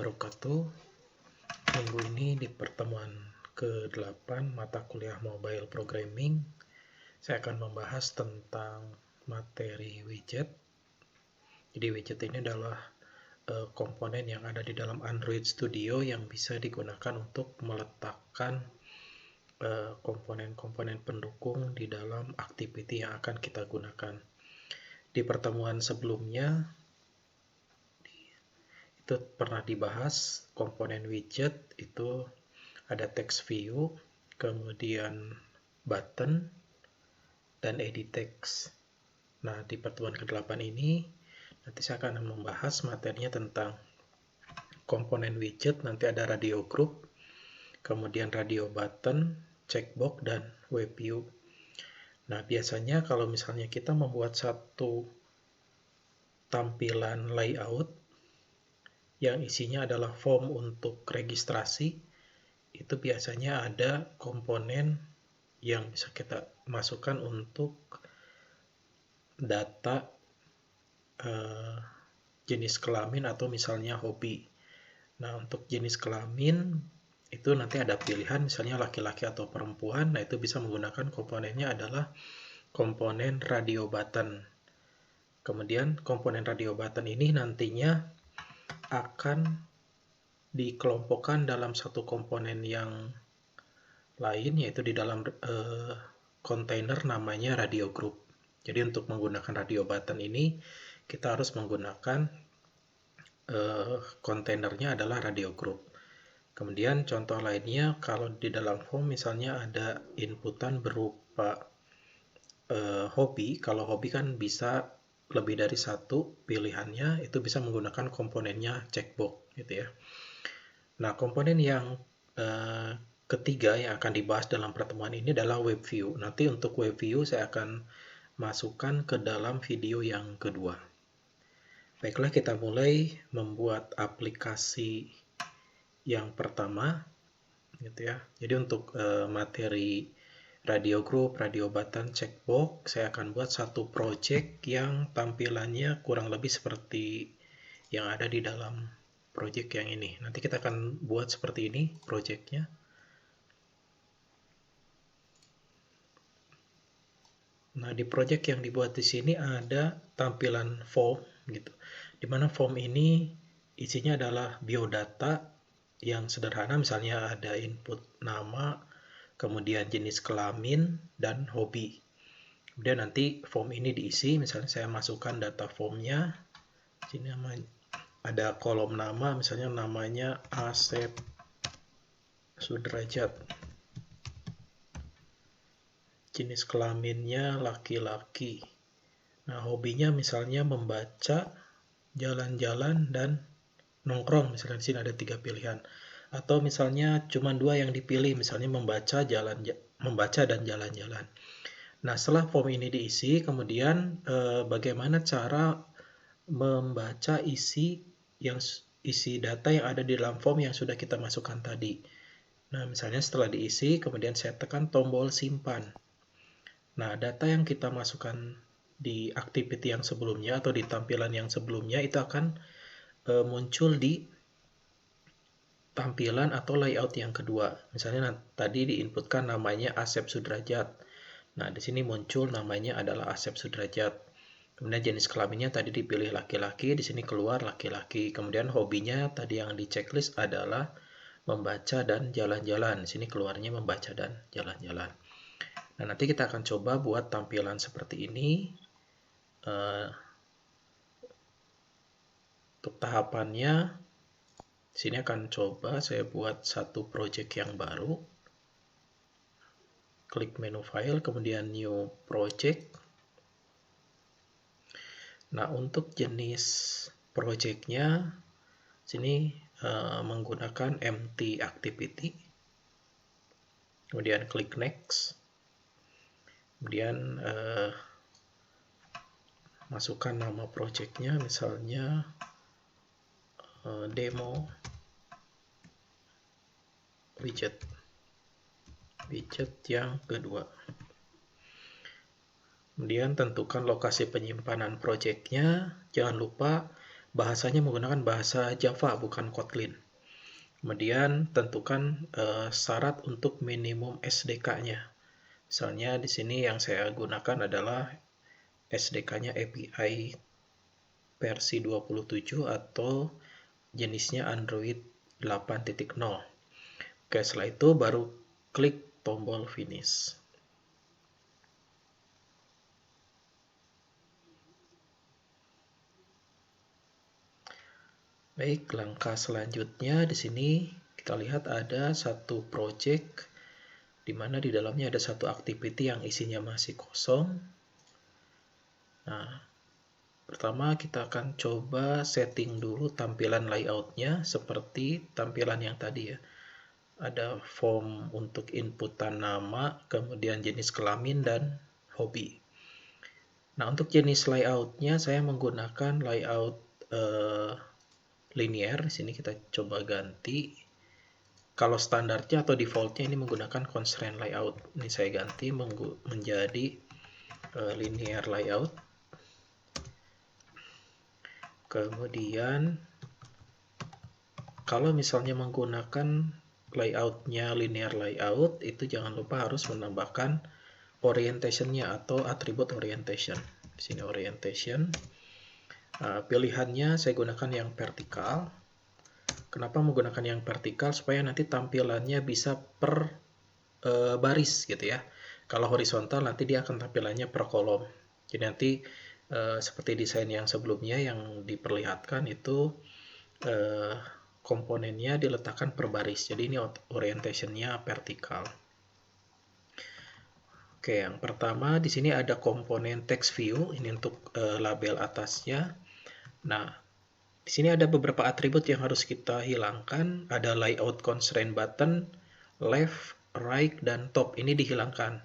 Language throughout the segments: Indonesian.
wabarakatuh. Minggu ini di pertemuan ke-8 mata kuliah Mobile Programming, saya akan membahas tentang materi widget. Jadi widget ini adalah komponen yang ada di dalam Android Studio yang bisa digunakan untuk meletakkan komponen-komponen pendukung di dalam activity yang akan kita gunakan. Di pertemuan sebelumnya itu pernah dibahas komponen widget itu ada text view, kemudian button, dan edit text. Nah, di pertemuan ke-8 ini nanti saya akan membahas materinya tentang komponen widget. Nanti ada radio group, kemudian radio button, checkbox, dan web view. Nah, biasanya kalau misalnya kita membuat satu tampilan layout yang isinya adalah form untuk registrasi, itu biasanya ada komponen yang bisa kita masukkan untuk data jenis kelamin atau misalnya hobi. Nah, untuk jenis kelamin itu nanti ada pilihan misalnya laki-laki atau perempuan. Nah, itu bisa menggunakan komponennya adalah komponen radio button. Kemudian komponen radio button ini nantinya akan dikelompokkan dalam satu komponen yang lain, yaitu di dalam kontainer namanya radio group. Jadi untuk menggunakan radio button ini kita harus menggunakan kontainernya adalah radio group. Kemudian contoh lainnya, kalau di dalam form misalnya ada inputan berupa hobi. Kalau hobi kan bisa lebih dari satu pilihannya, itu bisa menggunakan komponennya checkbox gitu ya. Nah, komponen yang ketiga yang akan dibahas dalam pertemuan ini adalah web view. Nanti untuk web view saya akan masukkan ke dalam video yang kedua. Baiklah, kita mulai membuat aplikasi yang pertama gitu ya. Jadi untuk materi radio group, radio button, checkbox, saya akan buat satu project yang tampilannya kurang lebih seperti yang ada di dalam project yang ini. Nanti kita akan buat seperti ini projectnya. Nah, di project yang dibuat di sini ada tampilan form gitu. Dimana form ini isinya adalah biodata yang sederhana, misalnya ada input nama, kemudian jenis kelamin, dan hobi. Kemudian nanti form ini diisi, misalnya saya masukkan data formnya. Sini ada kolom nama, misalnya namanya Asep Sudrajat. Jenis kelaminnya laki-laki. Nah, hobinya misalnya membaca, jalan-jalan, dan nongkrong. Misalnya di sini ada 3 pilihan. Atau misalnya cuma 2 yang dipilih, misalnya membaca dan jalan-jalan. Nah, setelah form ini diisi, kemudian bagaimana cara membaca isi data yang ada di dalam form yang sudah kita masukkan tadi. Nah, misalnya setelah diisi, kemudian saya tekan tombol simpan. Nah, data yang kita masukkan di activity yang sebelumnya atau di tampilan yang sebelumnya itu akan muncul di tampilan atau layout yang kedua. Misalnya tadi diinputkan namanya Asep Sudrajat. Nah, di sini muncul namanya adalah Asep Sudrajat. Kemudian jenis kelaminnya tadi dipilih laki-laki, di sini keluar laki-laki. Kemudian hobinya tadi yang di checklist adalah membaca dan jalan-jalan. Di sini keluarnya membaca dan jalan-jalan. Nah, nanti kita akan coba buat tampilan seperti ini. Untuk tahapannya, di sini akan coba saya buat satu project yang baru. Klik menu file, kemudian new project. Nah, untuk jenis projectnya, sini menggunakan empty activity. Kemudian klik next. Kemudian masukkan nama projectnya, misalnya demo widget yang kedua. Kemudian tentukan lokasi penyimpanan projectnya. Jangan lupa bahasanya menggunakan bahasa Java, bukan Kotlin. Kemudian tentukan syarat untuk minimum SDK-nya. Misalnya di sini yang saya gunakan adalah SDK-nya API versi 27 atau jenisnya Android 8.0. Oke, setelah itu baru klik tombol finish. Baik, langkah selanjutnya di sini kita lihat ada satu project di mana di dalamnya ada satu activity yang isinya masih kosong. Nah, pertama kita akan coba setting dulu tampilan layoutnya seperti tampilan yang tadi ya. Ada form untuk inputan nama, kemudian jenis kelamin dan hobi. Nah, untuk jenis layoutnya saya menggunakan layout linear. Di sini kita coba ganti. Kalau standarnya atau defaultnya ini menggunakan constraint layout. Ini saya ganti menjadi linear layout. Kemudian kalau misalnya menggunakan layoutnya linear layout, itu jangan lupa harus menambahkan orientation-nya atau atribut orientation. Di sini orientation. Pilihannya saya gunakan yang vertikal. Kenapa menggunakan yang vertikal? Supaya nanti tampilannya bisa per baris gitu ya. Kalau horizontal nanti dia akan tampilannya per kolom. Jadi nanti seperti desain yang sebelumnya yang diperlihatkan itu komponennya diletakkan per baris. Jadi ini orientation-nya vertikal. Oke, yang pertama di sini ada komponen text view, ini untuk label atasnya. Nah, di sini ada beberapa atribut yang harus kita hilangkan. Ada layout constraint button, left, right, dan top. Ini dihilangkan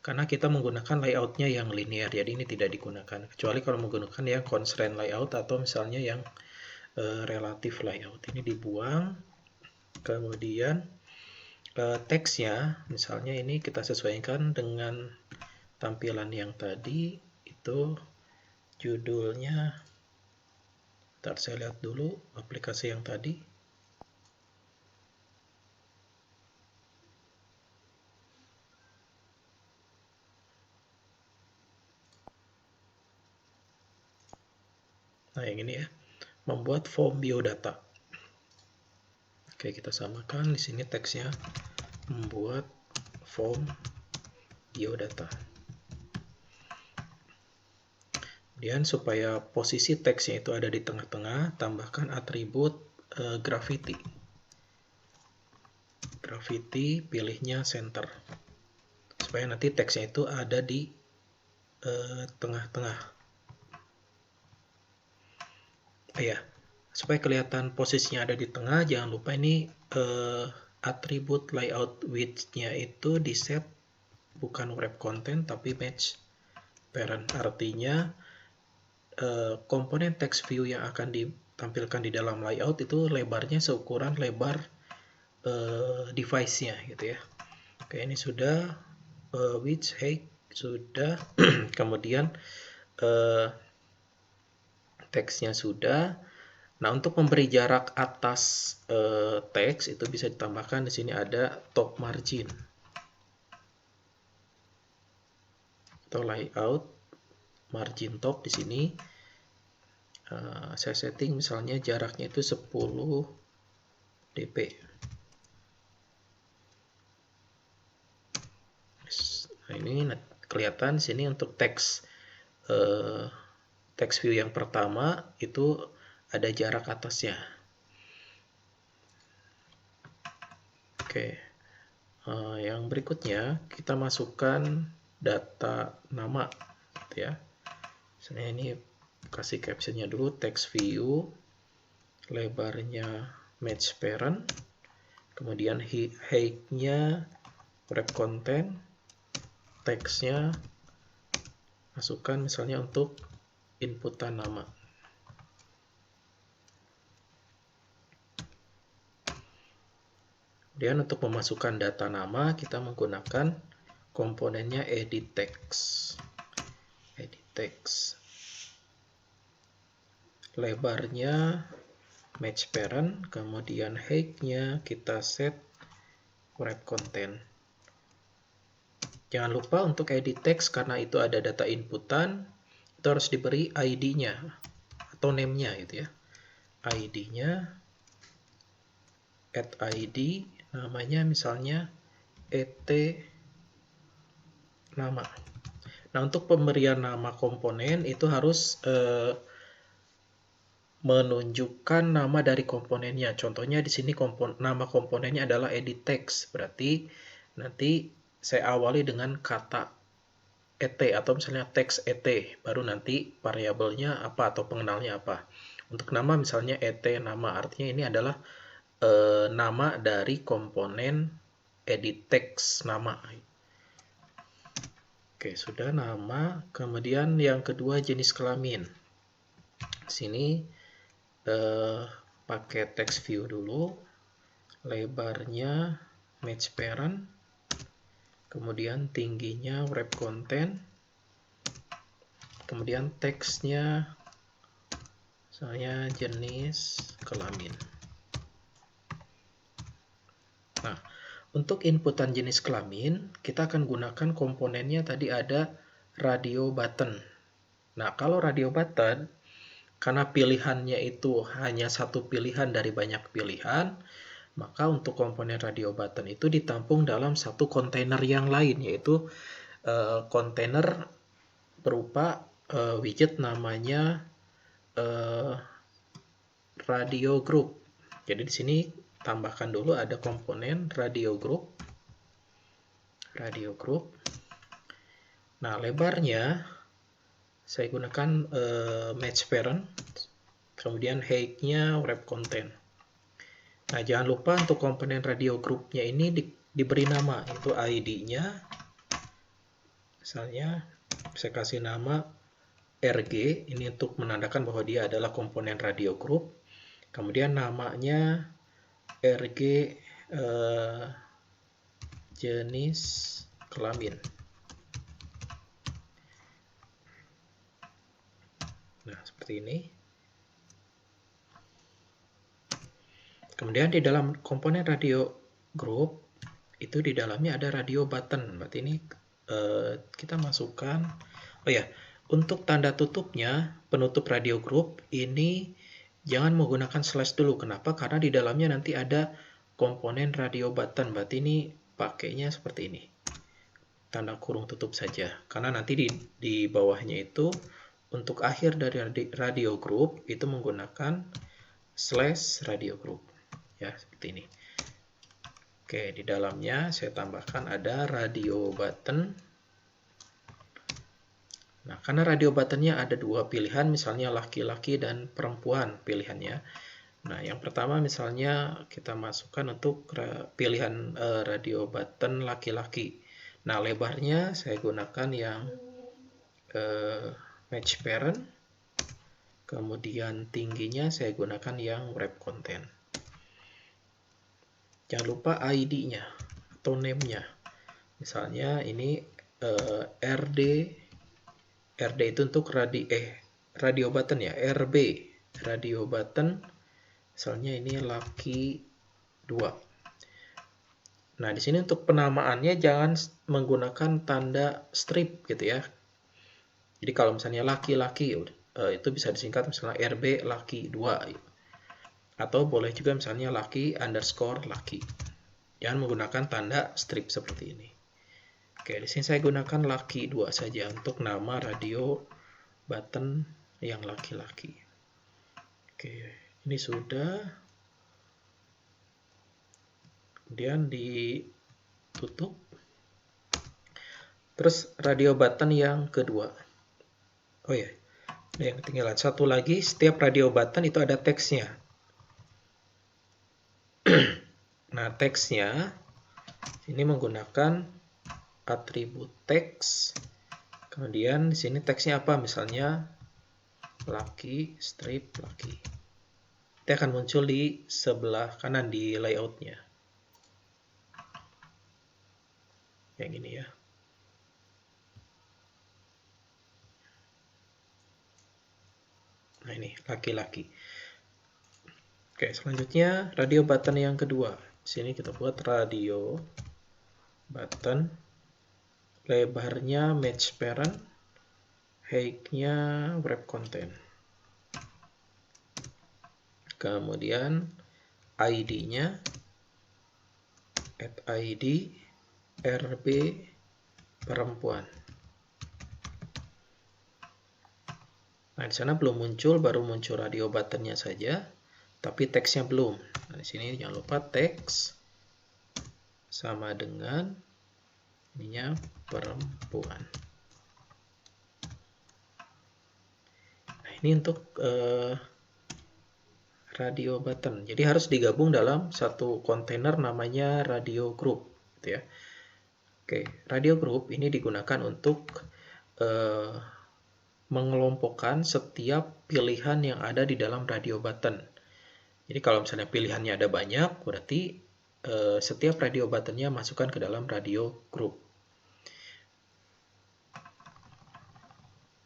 karena kita menggunakan layoutnya yang linear, jadi ini tidak digunakan. Kecuali kalau menggunakan yang constraint layout atau misalnya yang relative layout. Ini dibuang. Kemudian teksnya, misalnya ini kita sesuaikan dengan tampilan yang tadi, itu judulnya, ntar saya lihat dulu aplikasi yang tadi. Nah, yang ini ya, membuat form biodata. Oke, kita samakan di sini teksnya, membuat form biodata. Kemudian supaya posisi teksnya itu ada di tengah-tengah, tambahkan atribut gravity. Gravity, pilihnya center. Supaya nanti teksnya itu ada di tengah-tengah. Ya, supaya kelihatan posisinya ada di tengah, jangan lupa ini atribut layout width-nya itu di set bukan wrap content tapi match parent. Artinya komponen text view yang akan ditampilkan di dalam layout itu lebarnya seukuran lebar device-nya gitu ya. Oke, ini sudah width, height sudah. Kemudian teksnya sudah. Nah, untuk memberi jarak atas teks itu bisa ditambahkan di sini ada top margin atau layout margin top. Di sini saya setting misalnya jaraknya itu 10 dp. Nah, ini kelihatan di sini untuk teks text view yang pertama itu ada jarak atasnya. Oke, yang berikutnya kita masukkan data nama, gitu ya. Misalnya ini kasih captionnya dulu, text view, lebarnya match parent, kemudian height-nya wrap content, teksnya masukkan misalnya untuk inputan nama. Kemudian untuk memasukkan data nama kita menggunakan komponennya edit text. Edit text. lebarnya match parent, kemudian height-nya kita set wrap content. Jangan lupa untuk edit text karena itu ada data inputan, itu harus diberi ID-nya atau name-nya gitu ya. ID-nya @id, namanya misalnya et nama. Nah, untuk pemberian nama komponen itu harus menunjukkan nama dari komponennya. Contohnya di sini nama komponennya adalah edit text. Berarti nanti saya awali dengan kata et atau misalnya text et, baru nanti variabelnya apa atau pengenalnya apa. Untuk nama misalnya et nama, artinya ini adalah nama dari komponen edit text nama. Oke, sudah nama. Kemudian yang kedua jenis kelamin. Di sini pakai text view dulu. Lebarnya match parent. Kemudian tingginya wrap content. Kemudian teksnya misalnya jenis kelamin. Nah, untuk inputan jenis kelamin, kita akan gunakan komponennya tadi ada radio button. Nah, kalau radio button, karena pilihannya itu hanya satu pilihan dari banyak pilihan, maka untuk komponen radio button itu ditampung dalam satu kontainer yang lain, yaitu kontainer berupa widget namanya radio group. Jadi di sini tambahkan dulu ada komponen radio group. Nah, lebarnya saya gunakan match parent, kemudian height-nya wrap content. Nah, jangan lupa untuk komponen radio group-nya ini diberi nama, itu ID-nya. Misalnya saya kasih nama RG, ini untuk menandakan bahwa dia adalah komponen radio group. Kemudian namanya RG jenis kelamin. Nah, seperti ini. Kemudian di dalam komponen radio group, itu di dalamnya ada radio button. Berarti ini kita masukkan, oh ya, untuk tanda tutupnya, penutup radio group, ini jangan menggunakan slash dulu. Kenapa? Karena di dalamnya nanti ada komponen radio button. Berarti ini pakainya seperti ini. Tanda kurung tutup saja. Karena nanti di bawahnya itu, untuk akhir dari radio group, itu menggunakan slash radio group. Ya, seperti ini. Oke, di dalamnya saya tambahkan ada radio button. Nah, karena radio buttonnya ada dua pilihan, misalnya laki-laki dan perempuan pilihannya. Nah, yang pertama misalnya kita masukkan untuk pilihan radio button laki-laki. Nah, lebarnya saya gunakan yang match parent. Kemudian tingginya saya gunakan yang wrap content. Jangan lupa ID-nya atau name-nya. Misalnya ini RD itu untuk radio button ya, RB radio button. Misalnya ini laki 2. Nah, di sini untuk penamaannya jangan menggunakan tanda strip gitu ya. Jadi kalau misalnya laki-laki itu bisa disingkat misalnya RB laki 2. Atau boleh juga misalnya laki underscore laki. Jangan menggunakan tanda strip seperti ini. Oke, di sini saya gunakan laki 2 saja untuk nama radio button yang laki-laki. Oke, ini sudah. Kemudian ditutup. Terus radio button yang kedua. Oh ya, ada yang ketinggalan. Satu lagi, setiap radio button itu ada teksnya. Nah, teksnya ini menggunakan atribut teks. Kemudian di sini teksnya apa? Misalnya laki strip laki. Itu akan muncul di sebelah kanan di layoutnya. Yang ini ya. Nah, ini laki-laki. Oke, selanjutnya radio button yang kedua. Sini kita buat radio button, lebarnya match parent, height-nya wrap content. Kemudian ID-nya @id RB perempuan. Nah, di sana belum muncul, baru muncul radio buttonnya saja, tapi teksnya belum. Nah, di sini jangan lupa teks sama dengan ininya perempuan. Nah, ini untuk radio button. Jadi harus digabung dalam satu kontainer namanya radio group, gitu ya. Oke, radio group ini digunakan untuk mengelompokkan setiap pilihan yang ada di dalam radio button. Jadi kalau misalnya pilihannya ada banyak, berarti setiap radio buttonnya masukkan ke dalam radio group.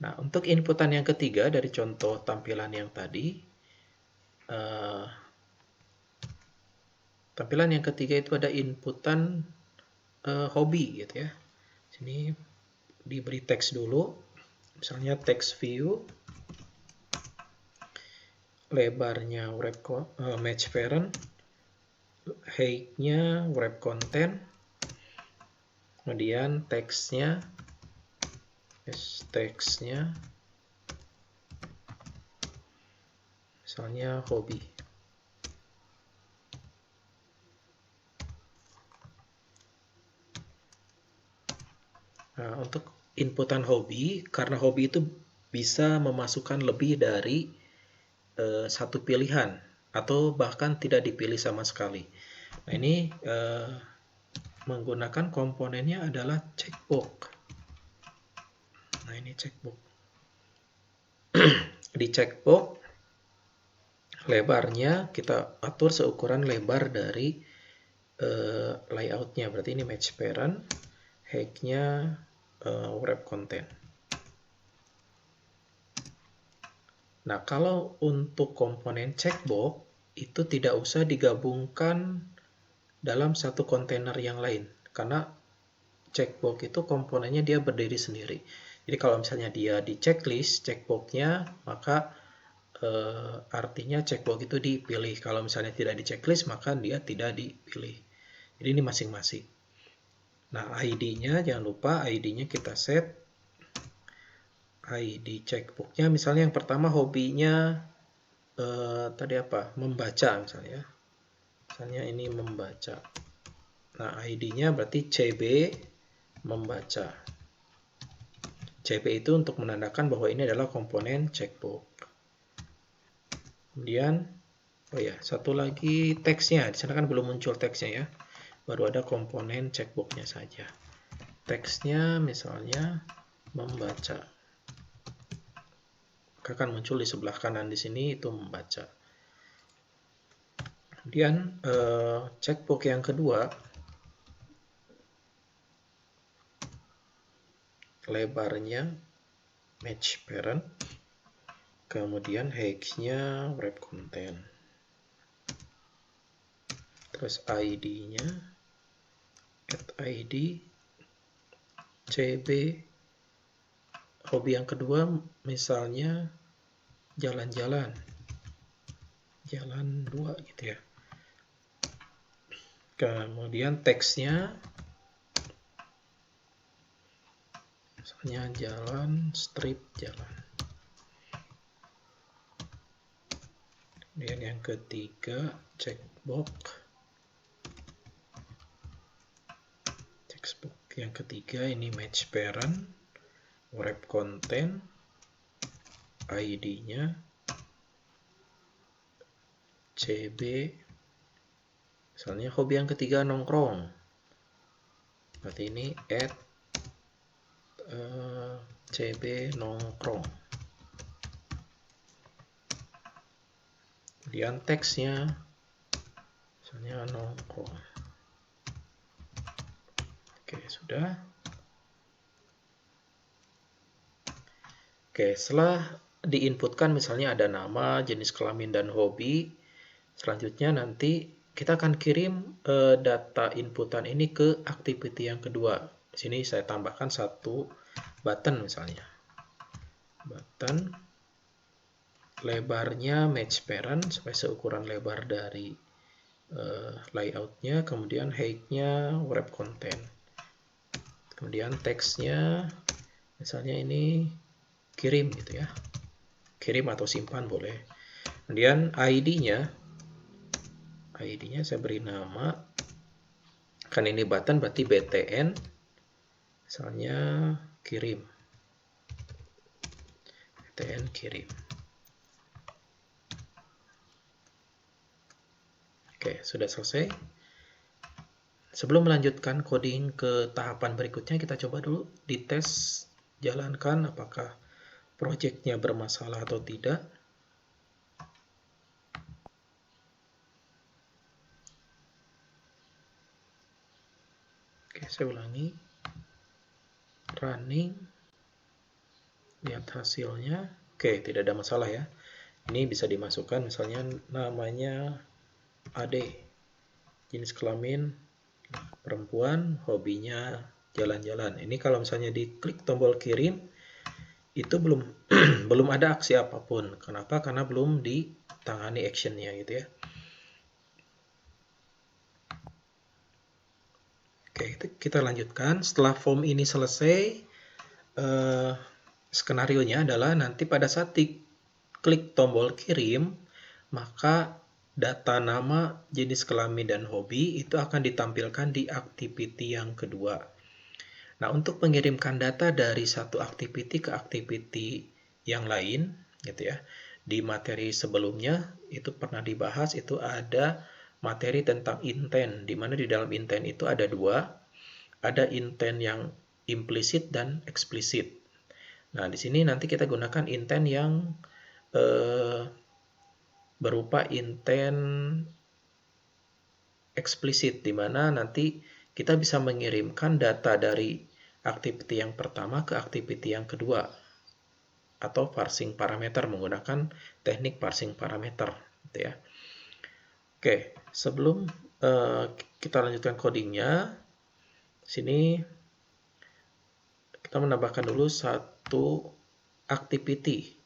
Nah, untuk inputan yang ketiga dari contoh tampilan yang tadi, tampilan yang ketiga itu ada inputan hobi, gitu ya. Sini diberi teks dulu, misalnya text view, lebarnya match parent, height-nya wrap content, kemudian teksnya misalnya hobi. Nah, untuk inputan hobi, karena hobi itu bisa memasukkan lebih dari satu pilihan atau bahkan tidak dipilih sama sekali. Nah, ini menggunakan komponennya adalah checkbox. Nah, ini checkbox. Di checkbox lebarnya kita atur seukuran lebar dari layoutnya. Berarti ini match parent, height-nya wrap content. Nah, kalau untuk komponen checkbox itu tidak usah digabungkan dalam satu kontainer yang lain, karena checkbox itu komponennya dia berdiri sendiri. Jadi kalau misalnya dia di checklist checkbox-nya, maka artinya checkbox itu dipilih. Kalau misalnya tidak di checklist, maka dia tidak dipilih. Jadi ini masing-masing. Nah, ID-nya jangan lupa, ID-nya kita set ID checkbox-nya. Misalnya yang pertama hobinya tadi apa? Membaca misalnya. Misalnya ini membaca. Nah, ID-nya berarti CB membaca. CB itu untuk menandakan bahwa ini adalah komponen checkbox. Kemudian, oh ya, satu lagi teksnya. Di sana kan belum muncul teksnya ya. Baru ada komponen checkbox-nya saja. Teksnya misalnya membaca. Akan muncul di sebelah kanan di sini itu membaca. Kemudian checkbox yang kedua, lebarnya match parent, kemudian height-nya wrap content, terus ID-nya @id CB. Hobi yang kedua misalnya jalan-jalan, jalan 2 gitu ya. Kemudian teksnya misalnya jalan, strip jalan. Kemudian yang ketiga checkbox yang ketiga ini match parent, wrap content, ID-nya CB. Misalnya hobi yang ketiga nongkrong. Berarti ini CB nongkrong. Kemudian teksnya misalnya nongkrong. Oke, sudah. Oke, setelah diinputkan misalnya ada nama, jenis kelamin, dan hobi. Selanjutnya nanti kita akan kirim data inputan ini ke activity yang kedua. Di sini saya tambahkan satu button misalnya. Button lebarnya match parent supaya seukuran lebar dari layoutnya, kemudian height-nya wrap content, kemudian teksnya misalnya ini kirim gitu ya, kirim atau simpan boleh. Kemudian ID-nya saya beri nama, kan ini button berarti btn, misalnya kirim, btn kirim. Oke, sudah selesai. Sebelum melanjutkan coding ke tahapan berikutnya, kita coba dulu dites, jalankan apakah projectnya bermasalah atau tidak. Oke, saya ulangi. Running. Lihat hasilnya. Oke, tidak ada masalah ya. Ini bisa dimasukkan misalnya namanya Ade. Jenis kelamin perempuan, hobinya jalan-jalan. Ini kalau misalnya diklik tombol kirim, itu belum belum ada aksi apapun. Kenapa? Karena belum ditangani actionnya gitu ya. Oke, kita lanjutkan. Setelah form ini selesai, skenario-nya adalah nanti pada saat diklik tombol kirim, maka data nama, jenis kelamin, dan hobi itu akan ditampilkan di activity yang kedua. Nah, untuk mengirimkan data dari satu activity ke activity yang lain, gitu ya, di materi sebelumnya itu pernah dibahas, itu ada materi tentang intent, di mana di dalam intent itu ada dua, ada intent yang implisit dan eksplisit. Nah, di sini nanti kita gunakan intent yang berupa intent eksplisit, di mana nanti kita bisa mengirimkan data dari activity yang pertama ke activity yang kedua, atau parsing parameter menggunakan teknik parsing parameter, gitu ya. Oke, sebelum kita lanjutkan codingnya, sini kita menambahkan dulu satu activity.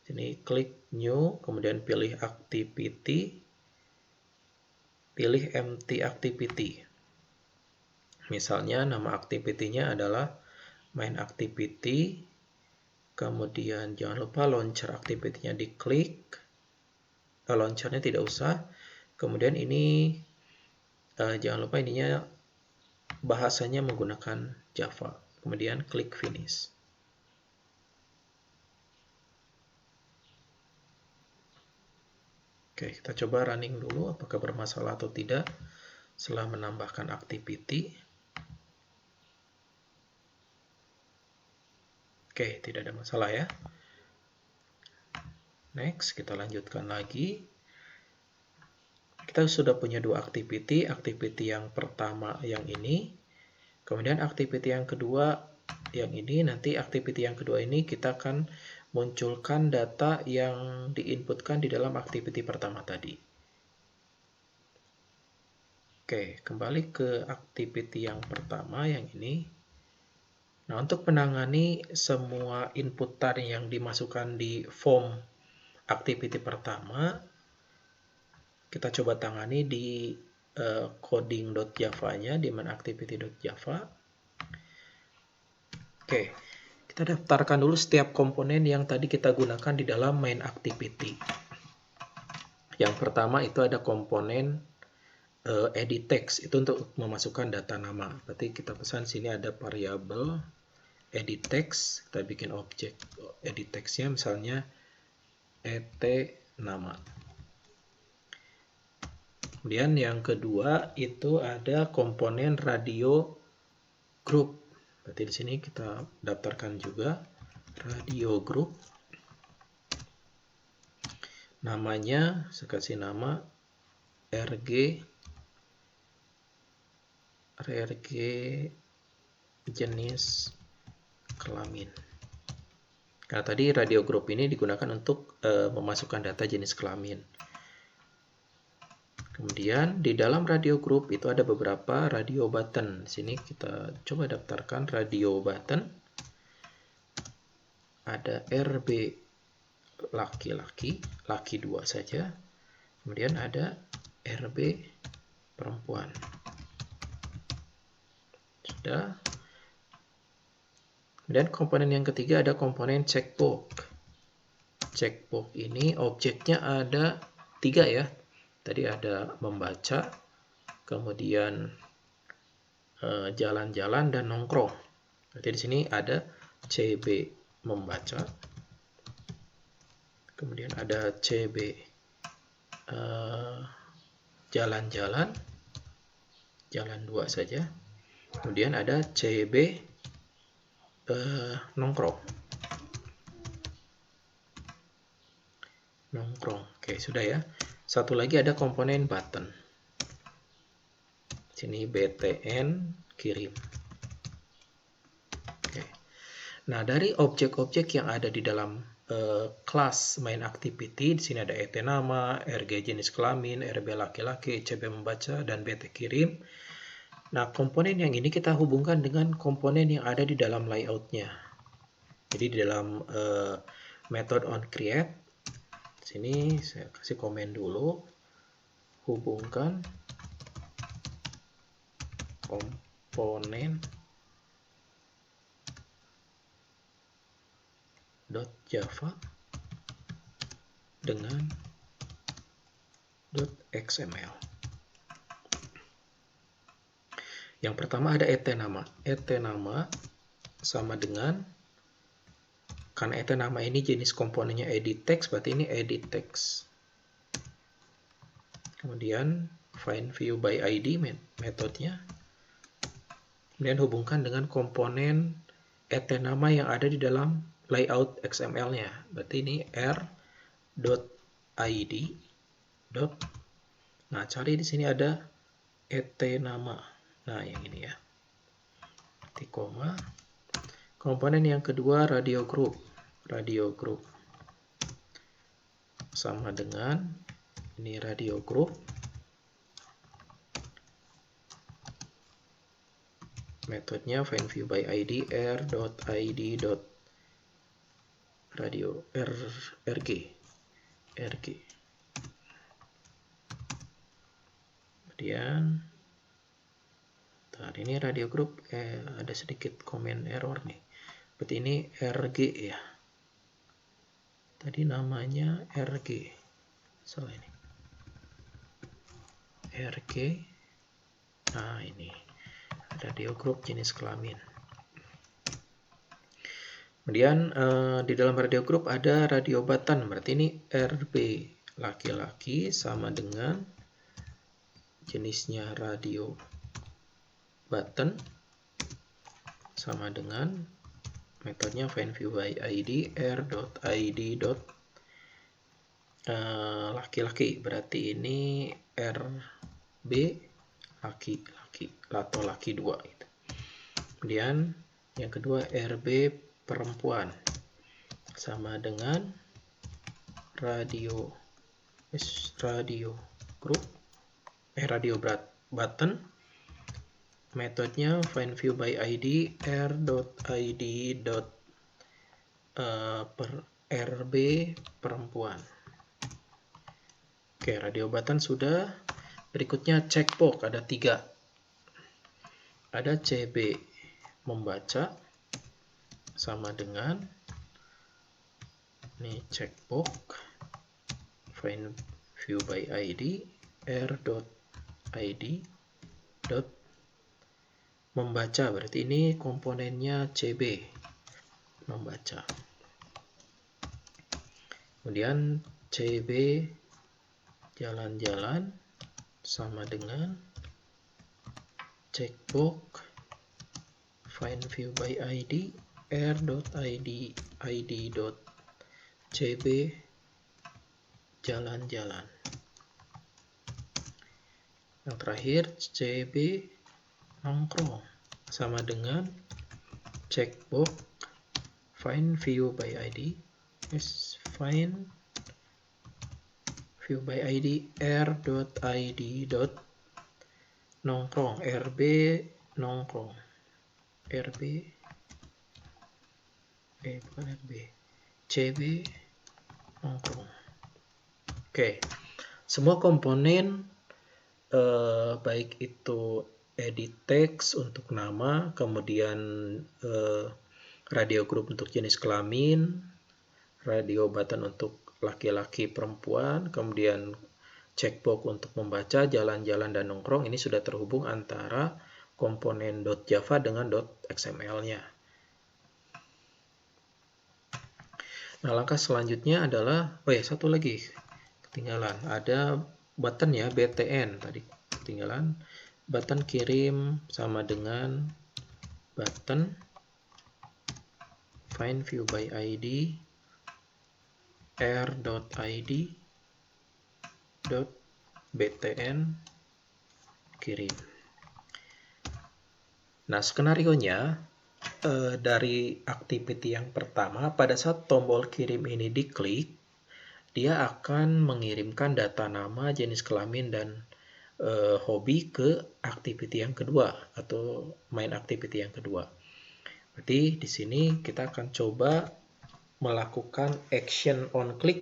Sini klik new, kemudian pilih activity, pilih empty activity. Misalnya nama activity-nya adalah main activity, kemudian jangan lupa launcher activity-nya diklik, launcher-nya tidak usah, kemudian ini jangan lupa ininya bahasanya menggunakan Java, kemudian klik finish. Oke, kita coba running dulu apakah bermasalah atau tidak setelah menambahkan activity. Oke, tidak ada masalah ya. Next, kita lanjutkan lagi. Kita sudah punya dua activity yang pertama yang ini, kemudian activity yang kedua yang ini. Nanti activity yang kedua ini kita akan munculkan data yang diinputkan di dalam activity pertama tadi. Oke, kembali ke activity yang pertama yang ini. Nah, untuk menangani semua inputan yang dimasukkan di form activity pertama, kita coba tangani di coding.java-nya, di main-activity.java. Oke, kita daftarkan dulu setiap komponen yang tadi kita gunakan di dalam main activity. Yang pertama itu ada komponen edit text, itu untuk memasukkan data nama. Berarti kita pesan sini ada variabel edit text, kita bikin objek edit text-nya misalnya et nama. Kemudian yang kedua itu ada komponen radio group. Berarti di sini kita daftarkan juga radio group. Namanya saya kasih nama rg jenis kelamin. Nah, tadi radio group ini digunakan untuk memasukkan data jenis kelamin. Kemudian di dalam radio group itu ada beberapa radio button. Di sini kita coba daftarkan radio button. Ada RB laki-laki, laki 2 saja. Kemudian ada RB perempuan. Sudah. Kemudian komponen yang ketiga ada komponen checkbox. Checkbox ini objeknya ada 3 ya. Tadi ada membaca, kemudian jalan-jalan dan nongkrong. Berarti di sini ada CB membaca, kemudian ada CB jalan-jalan, jalan 2 saja, kemudian ada CB nongkrong. Oke, sudah ya. Satu lagi ada komponen button. Sini BTN kirim. Oke. Nah, dari objek-objek yang ada di dalam kelas main activity, di sini ada ET nama, RG jenis kelamin, RB laki-laki, CB membaca, dan BT kirim. Nah, komponen yang ini kita hubungkan dengan komponen yang ada di dalam layoutnya. Jadi di dalam method onCreate, sini saya kasih komen dulu, hubungkan komponen .java dengan .xml. Yang pertama ada ET nama. ET nama sama dengan, karena ET nama ini jenis komponennya edit text, berarti ini edit text. Kemudian find view by ID metodenya. Kemudian hubungkan dengan komponen ET nama yang ada di dalam layout XML-nya. Berarti ini r.id. Nah, cari di sini ada ET nama. Nah, yang ini ya. Titik koma. Komponen yang kedua radio group. Radio group sama dengan ini radio group. Metodenya find view by ID r.id. Radio rg. Kemudian ini radio group ada sedikit komen error nih. Berarti ini rg ya. Tadi namanya rg. Salah ini. rg. Nah, ini radio group jenis kelamin. Kemudian di dalam radio group ada radio button. Berarti ini RB laki-laki sama dengan jenisnya radio button sama dengan metodenya find view by ID r.id. Laki-laki. Berarti ini RB laki-laki atau laki 2 gitu. Kemudian yang kedua RB perempuan sama dengan radio group radio button, metodenya find view by ID r.id. RB perempuan. Oke, radio button sudah. Berikutnya checkbox ada 3. Ada CB membaca sama dengan ini checkbox find view by ID r.id. Membaca, berarti ini komponennya CB membaca. Kemudian CB jalan-jalan sama dengan checkbox find view by ID r.id id.cb jalan-jalan. Yang terakhir CB nongkrong sama dengan checkbox find view by ID. Yes, find view by ID r.id dot nongkrong, rb nongkrong, rb bukan rb, cb nongkrong. Oke, semua komponen baik itu edit text untuk nama, kemudian radio group untuk jenis kelamin, radio button untuk laki-laki perempuan, kemudian checkbox untuk membaca, jalan-jalan, dan nongkrong, ini sudah terhubung antara komponen .java dengan .xml-nya. Nah, langkah selanjutnya adalah, satu lagi ketinggalan, ada button ya, btn tadi ketinggalan. Button kirim sama dengan button find view by ID r.id .btn kirim. Nah, skenarionya dari activity yang pertama, pada saat tombol kirim ini diklik, dia akan mengirimkan data nama, jenis kelamin, dan hobi ke activity yang kedua atau main activity yang kedua. Berarti di sini kita akan coba melakukan action on click